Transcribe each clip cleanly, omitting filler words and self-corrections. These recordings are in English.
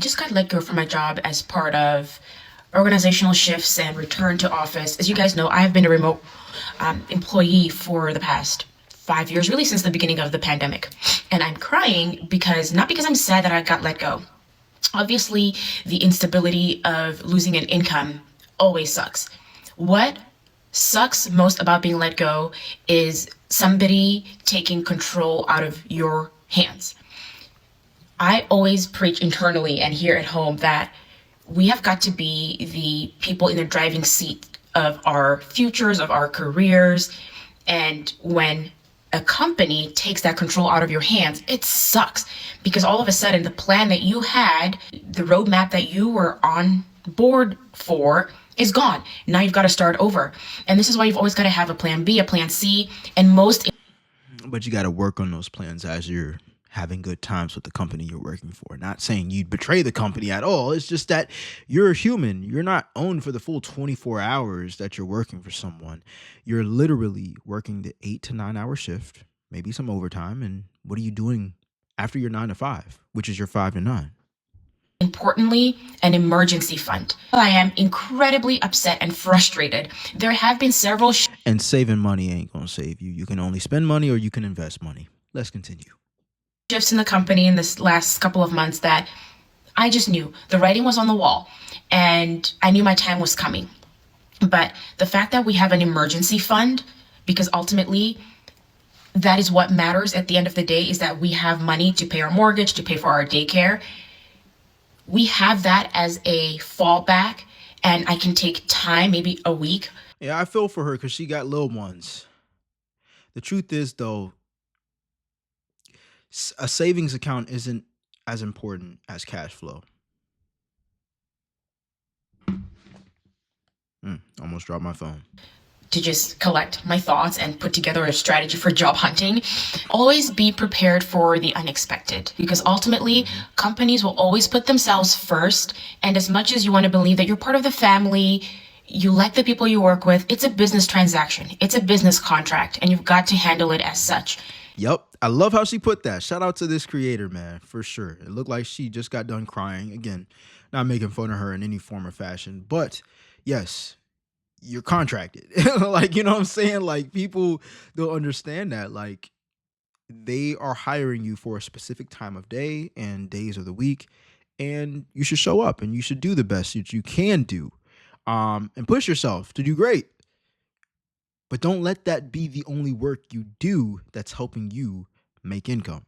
just got let go from my job as part of organizational shifts and return to office. As you guys know, I have been a remote employee for the past 5 years, really since the beginning of the pandemic. And I'm crying because, not because I'm sad that I got let go. Obviously, the instability of losing an income always sucks. What sucks most about being let go is somebody taking control out of your hands. I always preach internally and here at home that we have got to be the people in the driving seat of our futures, of our careers. And when a company takes that control out of your hands, it sucks because all of a sudden the plan that you had, the roadmap that you were on board for is gone. Now you've got to start over. And this is why you've always got to have a plan B, a plan C, and most. But you got to work on those plans as you're having good times with the company you're working for. Not saying you'd betray the company at all. It's just that you're a human. You're not owned for the full 24 hours that you're working for someone. You're literally working the 8 to 9 hour shift, maybe some overtime. And what are you doing after your 9 to 5, which is your 5 to 9? Importantly, an emergency fund. I am incredibly upset and frustrated. There have been several and saving money ain't gonna save you. You can only spend money or you can invest money. Let's continue. Shifts in the company in this last couple of months that I just knew the writing was on the wall and I knew my time was coming. But the fact that we have an emergency fund, because ultimately that is what matters at the end of the day, is that we have money to pay our mortgage, to pay for our daycare. We have that as a fallback, and I can take time, maybe a week. Yeah, I feel for her because she got little ones. The truth is, though, a savings account isn't as important as cash flow. Almost dropped my phone. To just collect my thoughts and put together a strategy for job hunting. Always be prepared for the unexpected, because ultimately companies will always put themselves first. And as much as you want to believe that you're part of the family, you like the people you work with, it's a business transaction. It's a business contract, and you've got to handle it as such. Yep. I love how she put that. Shout out to this creator, man, for sure. It looked like she just got done crying. Again, not making fun of her in any form or fashion, but yes, you're contracted. Like, you know what I'm saying? Like, people don't understand that. Like, they are hiring you for a specific time of day and days of the week, and you should show up and you should do the best that you can do, and push yourself to do great. But don't let that be the only work you do that's helping you make income.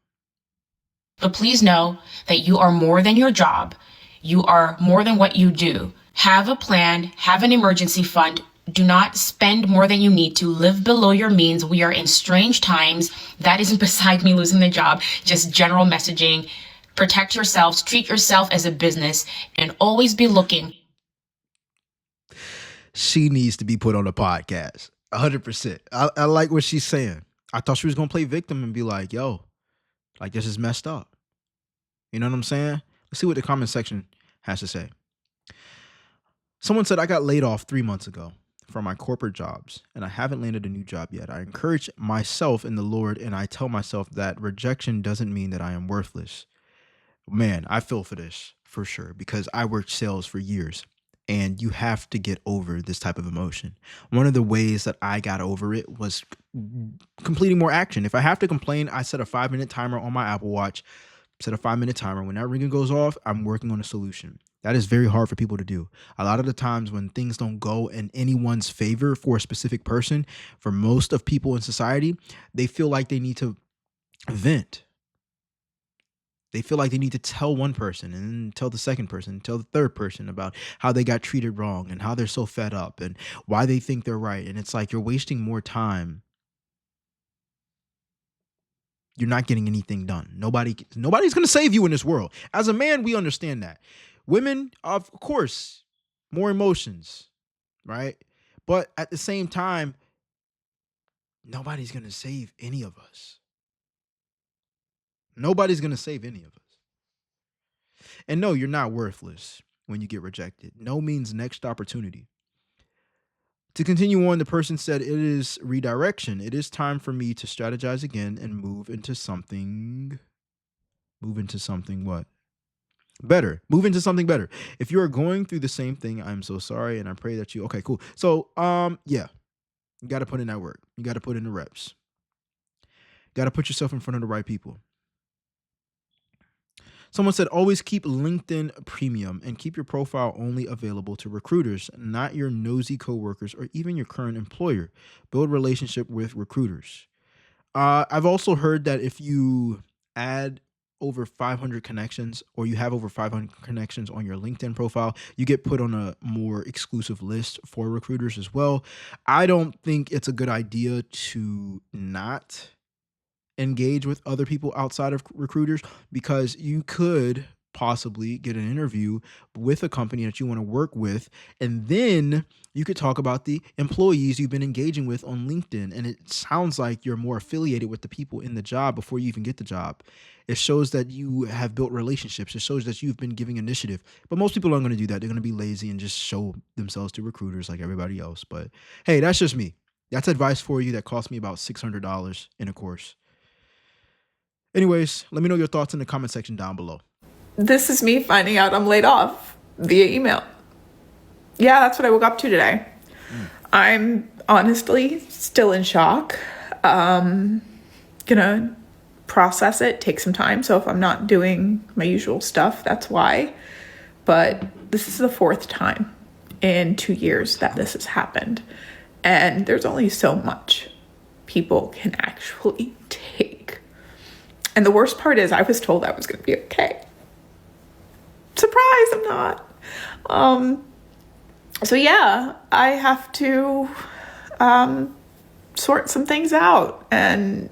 But please know that you are more than your job. You are more than what you do. Have a plan, have an emergency fund. Do not spend more than you need to. Live below your means. We are in strange times. That isn't beside me losing the job, just general messaging. Protect yourselves, treat yourself as a business, and always be looking. She needs to be put on a podcast. 100%. I like what she's saying. I thought she was going to play victim and be like, yo, like, this is messed up. You know what I'm saying? Let's see what the comment section has to say. Someone said, I got laid off 3 months ago from my corporate jobs, and I haven't landed a new job yet. I encourage myself in the Lord, and I tell myself that rejection doesn't mean that I am worthless. Man, I feel for this for sure, because I worked sales for years, and you have to get over this type of emotion. One of the ways that I got over it was completing more action. If I have to complain, I set a 5-minute timer on my Apple Watch, set a 5-minute timer. When that ringer goes off, I'm working on a solution. That is very hard for people to do. A lot of the times when things don't go in anyone's favor for a specific person, for most of people in society, they feel like they need to vent. They feel like they need to tell one person and then tell the second person, tell the third person about how they got treated wrong and how they're so fed up and why they think they're right. And it's like you're wasting more time. You're not getting anything done. Nobody's going to save you in this world. As a man, we understand that. Women, of course, more emotions, right? But at the same time, nobody's going to save any of us. Nobody's going to save any of us. And no, you're not worthless when you get rejected. No means next opportunity. To continue on, the person said, it is redirection. It is time for me to strategize again and move into something what? Better. Move into something better. If you are going through the same thing, I'm so sorry, and I pray that you. Okay, cool. So, yeah, you got to put in that work. You got to put in the reps. Got to put yourself in front of the right people. Someone said, always keep LinkedIn premium and keep your profile only available to recruiters, not your nosy coworkers or even your current employer. Build relationship with recruiters. I've also heard that if you add over 500 connections or you have over 500 connections on your LinkedIn profile, you get put on a more exclusive list for recruiters as well. I don't think it's a good idea to not engage with other people outside of recruiters, because you could possibly get an interview with a company that you want to work with, and then you could talk about the employees you've been engaging with on LinkedIn, and it sounds like you're more affiliated with the people in the job before you even get the job. It shows that you have built relationships. It shows that you've been giving initiative. But most people aren't going to do that. They're going to be lazy and just show themselves to recruiters like everybody else. But hey, that's just me. That's advice for you that cost me about $600 in a course. Anyways, let me know your thoughts in the comment section down below. This is me finding out I'm laid off via email. Yeah, that's what I woke up to today. I'm honestly still in shock. Gonna process it, take some time. So if I'm not doing my usual stuff, that's why. But this is the fourth time in 2 years that this has happened. And there's only so much people can actually take. And the worst part is I was told I was going to be okay. Surprise, I'm not. So yeah, I have to sort some things out. And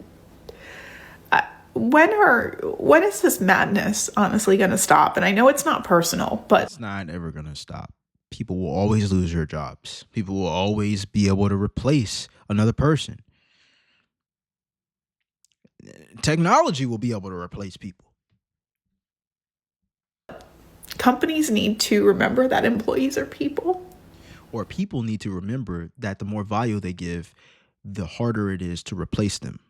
when is this madness honestly going to stop? And I know it's not personal, but it's not ever going to stop. People will always lose their jobs. People will always be able to replace another person. Technology will be able to replace people. Companies need to remember that employees are people. Or people need to remember that the more value they give, the harder it is to replace them.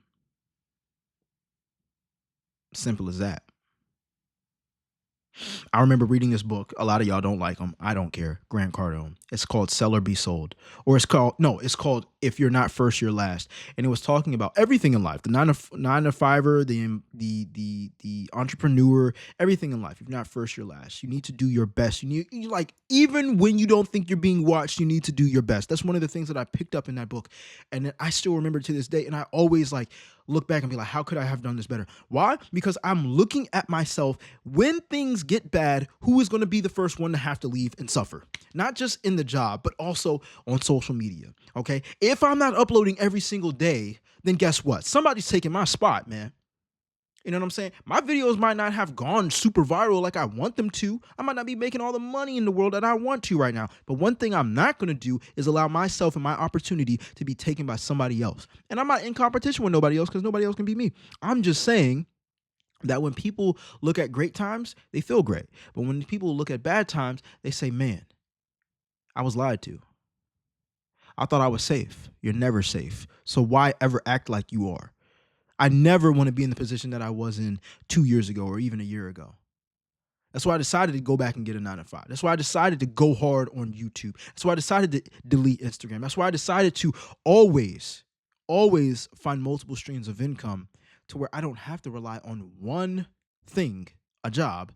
Simple as that. I remember reading this book. A lot of y'all don't like him. I don't care. Grant Cardone. It's called Sell or Be Sold. Or it's called If You're Not First, You're Last. And it was talking about everything in life. The nine to fiver, the entrepreneur, everything in life. If you're not first, you're last. You need to do your best. Even when you don't think you're being watched, you need to do your best. That's one of the things that I picked up in that book. And I still remember to this day. And I always look back and be like, how could I have done this better? Why? Because I'm looking at myself. When things get bad, who is going to be the first one to have to leave and suffer? Not just in the job, but also on social media. Okay. If I'm not uploading every single day, then guess what? Somebody's taking my spot, man. You know what I'm saying? My videos might not have gone super viral like I want them to. I might not be making all the money in the world that I want to right now. But one thing I'm not going to do is allow myself and my opportunity to be taken by somebody else. And I'm not in competition with nobody else, because nobody else can be me. I'm just saying that when people look at great times, they feel great. But when people look at bad times, they say, man, I was lied to. I thought I was safe. You're never safe. So why ever act like you are? I never want to be in the position that I was in 2 years ago or even a year ago. That's why I decided to go back and get a 9-to-5. That's why I decided to go hard on YouTube. That's why I decided to delete Instagram. That's why I decided to always find multiple streams of income to where I don't have to rely on one thing, a job,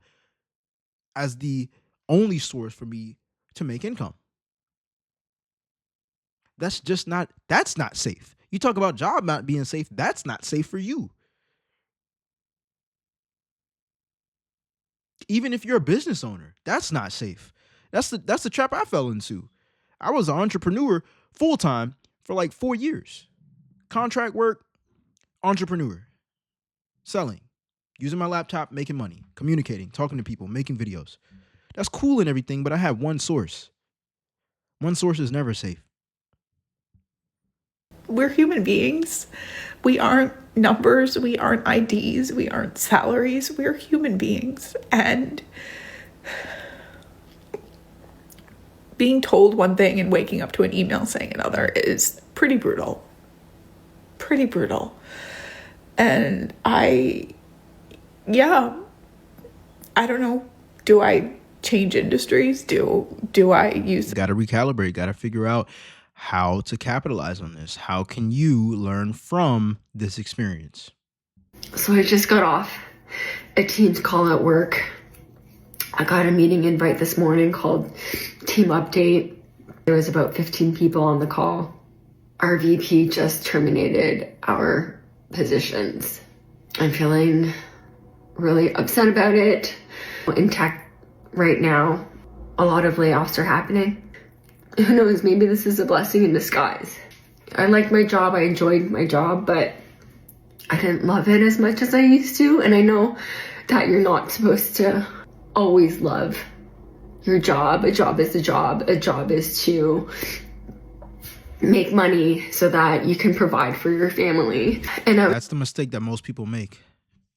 as the only source for me to make income. That's not safe. You talk about job not being safe. That's not safe for you. Even if you're a business owner, that's not safe. That's the trap I fell into. I was an entrepreneur full time for 4 years. Contract work, entrepreneur, selling, using my laptop, making money, communicating, talking to people, making videos. That's cool and everything, but I have one source. One source is never safe. We're human beings. We aren't numbers. We aren't IDs. We aren't salaries. We're human beings. And being told one thing and waking up to an email saying another is pretty brutal. Pretty brutal. And I don't know, do I change industries? Do I use Got to recalibrate, got to figure out how to capitalize on this. How can you learn from this experience? So I just got off a Teams call at work. I got a meeting invite this morning called Team Update. There was about 15 people on the call. Our VP just terminated our positions. I'm feeling really upset about it. In tech right now, a lot of layoffs are happening. Who knows, maybe this is a blessing in disguise. I liked my job, I enjoyed my job, but I didn't love it as much as I used to. And I know that you're not supposed to always love your job. A job is a job. A job is to make money so that you can provide for your family. And That's the mistake that most people make.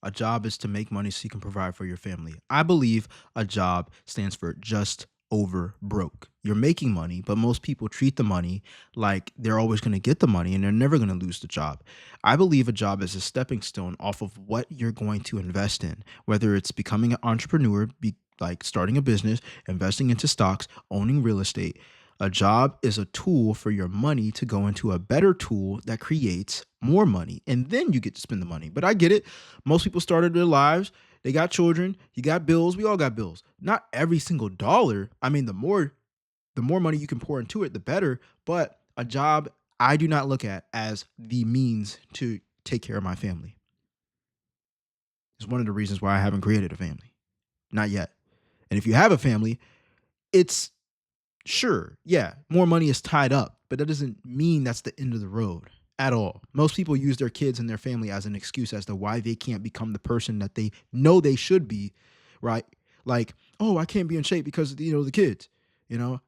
A job is to make money so you can provide for your family. I believe a job stands for just over broke. You're making money, but most people treat the money like they're always going to get the money and they're never going to lose the job. I believe a job is a stepping stone off of what you're going to invest in, whether it's becoming an entrepreneur, like starting a business, investing into stocks, owning real estate. A job is a tool for your money to go into a better tool that creates more money, and then you get to spend the money. But I get it. Most people started their lives. They got children. You got bills. We all got bills. Not every single dollar. I mean, the more money you can pour into it, the better. But a job, I do not look at as the means to take care of my family. It's one of the reasons why I haven't created a family. Not yet. And if you have a family, it's sure, yeah, more money is tied up, but that doesn't mean that's the end of the road at all. Most people use their kids and their family as an excuse as to why they can't become the person that they know they should be, right? Like, oh, I can't be in shape because the kids.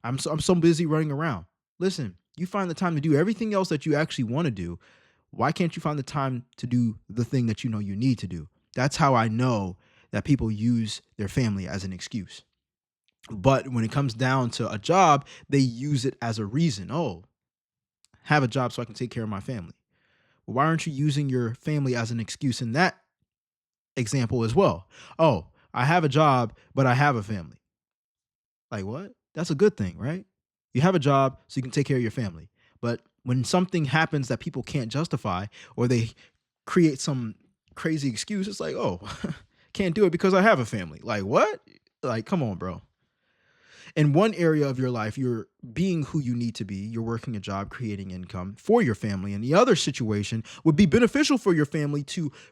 I'm so busy running around. Listen, you find the time to do everything else that you actually want to do. Why can't you find the time to do the thing that you know you need to do? That's how I know that people use their family as an excuse. But when it comes down to a job, they use it as a reason. Oh, have a job so I can take care of my family. Well, why aren't you using your family as an excuse in that example as well? Oh, I have a job, but I have a family. Like what? That's a good thing, right? You have a job so you can take care of your family. But when something happens that people can't justify or they create some crazy excuse, it's like, oh, can't do it because I have a family. Like what? Like, come on, bro. In one area of your life, you're being who you need to be. You're working a job, creating income for your family. And the other situation would be beneficial for your family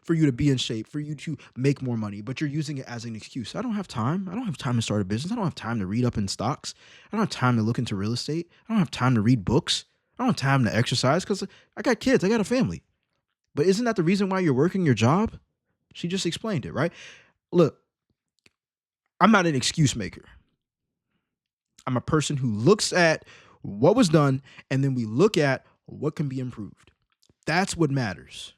for you to be in shape, for you to make more money, but you're using it as an excuse. I don't have time. I don't have time to start a business. I don't have time to read up in stocks. I don't have time to look into real estate. I don't have time to read books. I don't have time to exercise because I got kids. I got a family. But isn't that the reason why you're working your job? She just explained it, right? Look, I'm not an excuse maker. I'm a person who looks at what was done and then we look at what can be improved. That's what matters.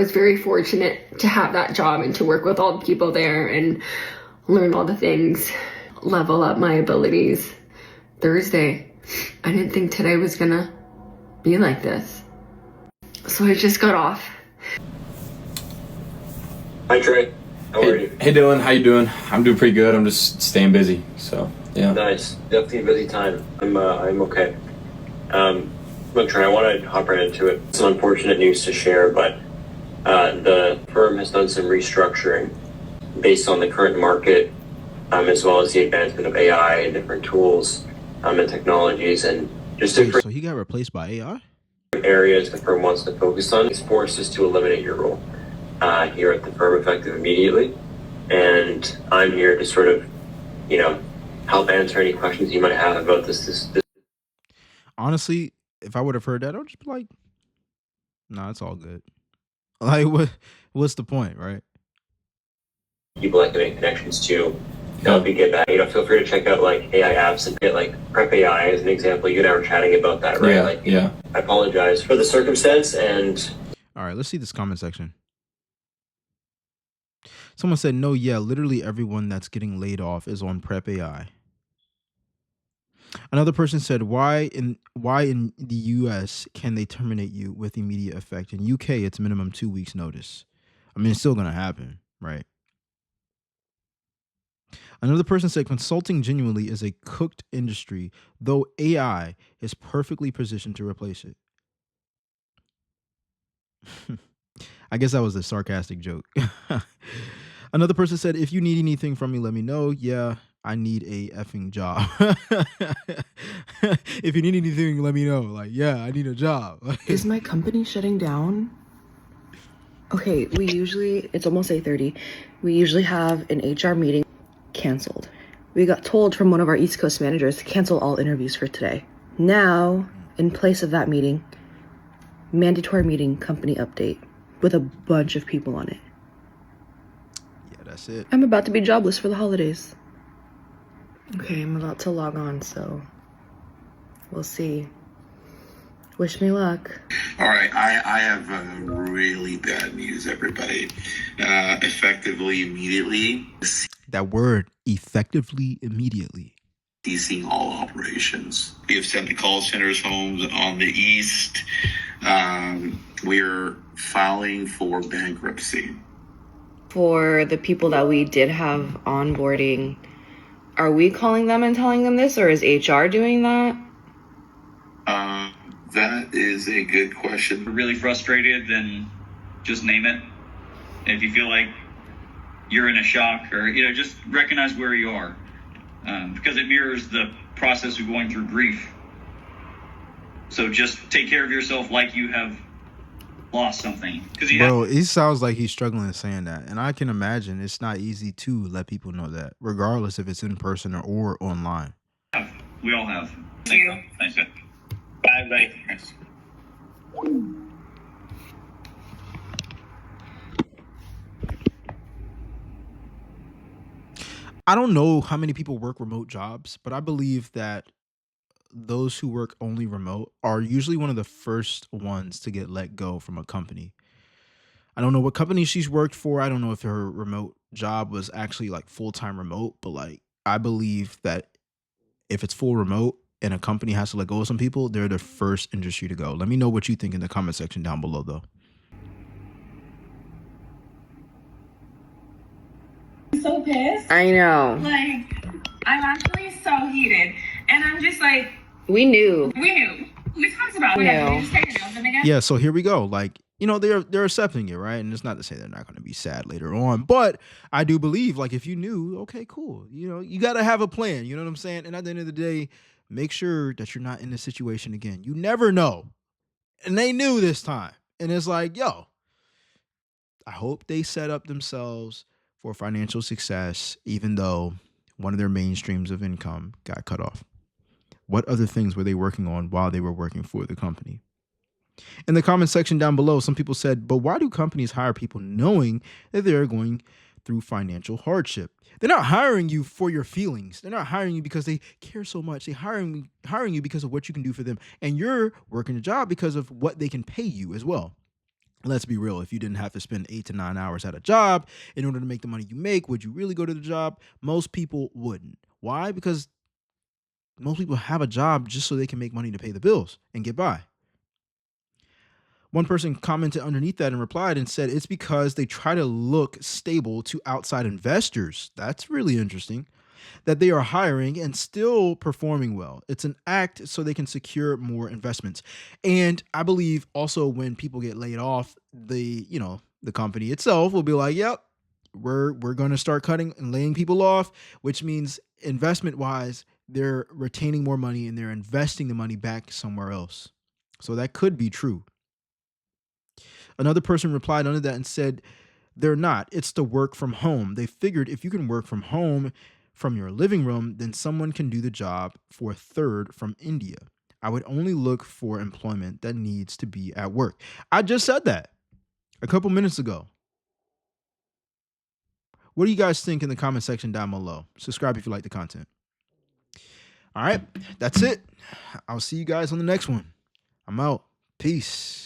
I was very fortunate to have that job and to work with all the people there and learn all the things, level up my abilities. Thursday, I didn't think today was gonna be like this. So I just got off. Hi Trey, how are you? Hey Dylan, how you doing? I'm doing pretty good. I'm just staying busy. So yeah. Nice, definitely a busy time. I'm okay. Look Trey, I want to hop right into it. Some unfortunate news to share, but the firm has done some restructuring based on the current market, as well as the advancement of AI and different tools and technologies, and just different So he got replaced by AI? areas the firm wants to focus on. It's forced us to eliminate your role here at the firm effective immediately. And I'm here to sort of, help answer any questions you might have about this. Honestly, if I would have heard that, I would just be like, nah, it's all good. Like, what's the point, right? People I can make connections to help you get back. Feel free to check out like AI apps and get like Prep AI as an example. You and I were chatting about that, right? Yeah. I apologize for the circumstance and All right, let's see this comment section. Someone said, no, yeah, literally everyone that's getting laid off is on Prep AI. Another person said, why in the US can they terminate you with immediate effect? In UK, it's minimum 2 weeks notice. I mean, it's still going to happen, right? Another person said consulting genuinely is a cooked industry, though AI is perfectly positioned to replace it. I guess that was a sarcastic joke. Another person said, if you need anything from me, let me know. Yeah, I need a effing job. If you need anything, let me know. Like, yeah, I need a job. Is my company shutting down? Okay, it's almost 8:30. We usually have an HR meeting. Canceled. We got told from one of our East Coast managers to cancel all interviews for today. Now, in place of that meeting, mandatory meeting company update with a bunch of people on it. Yeah, that's it. I'm about to be jobless for the holidays. Okay, I'm about to log on, so we'll see. Wish me luck. All right, I have really bad news, everybody. Effectively, immediately, That word, effectively, immediately. ceasing all operations. We have sent the call centers home on the east. We're filing for bankruptcy. For the people that we did have onboarding, are we calling them and telling them this, or is HR doing that? That is a good question. You're really frustrated, then just name it. And if you feel like you're in a shock, or just recognize where you are, because it mirrors the process of going through grief. So just take care of yourself like you have lost something. Bro, he sounds like he's struggling saying that, and I can imagine it's not easy to let people know that, regardless if it's in person or online. We all have. Thank you. Thanks. Bye, bye. I don't know how many people work remote jobs, but I believe that those who work only remote are usually one of the first ones to get let go from a company. I don't know what company she's worked for. I don't know if her remote job was actually like full-time remote, but like I believe that if it's full remote and a company has to let go of some people, they're the first industry to go. Let me know what you think in the comment section down below though. So pissed. I know. Like, I'm actually so heated. And I'm just like, We knew. We talked about it. No. Did you just take it out again? Yeah, so here we go. Like, they're accepting it, right? And it's not to say they're not going to be sad later on, but I do believe, like, if you knew, okay, cool. You got to have a plan. You know what I'm saying? And at the end of the day, make sure that you're not in this situation again. You never know. And they knew this time. And it's like, yo, I hope they set up themselves for financial success, even though one of their main streams of income got cut off. What other things were they working on while they were working for the company? In the comment section down below, some people said, but why do companies hire people knowing that they're going through financial hardship? They're not hiring you for your feelings. They're not hiring you because they care so much. They're hiring you because of what you can do for them. And you're working a job because of what they can pay you as well. Let's be real. If you didn't have to spend 8 to 9 hours at a job in order to make the money you make, would you really go to the job? Most people wouldn't. Why? Because most people have a job just so they can make money to pay the bills and get by. One person commented underneath that and replied and said, it's because they try to look stable to outside investors. That's really interesting. That they are hiring and still performing well. It's an act so they can secure more investments. And I believe also when people get laid off, the company itself will be like, yep, we're going to start cutting and laying people off, which means investment wise, they're retaining more money and they're investing the money back somewhere else. So that could be true. Another person replied under that and said, they're not. It's the work from home. They figured if you can work from home from your living room, then someone can do the job for a third from India. I would only look for employment that needs to be at work. I just said that a couple minutes ago. What do you guys think in the comment section down below? Subscribe if you like the content. All right, that's it. I'll see you guys on the next one. I'm out. Peace.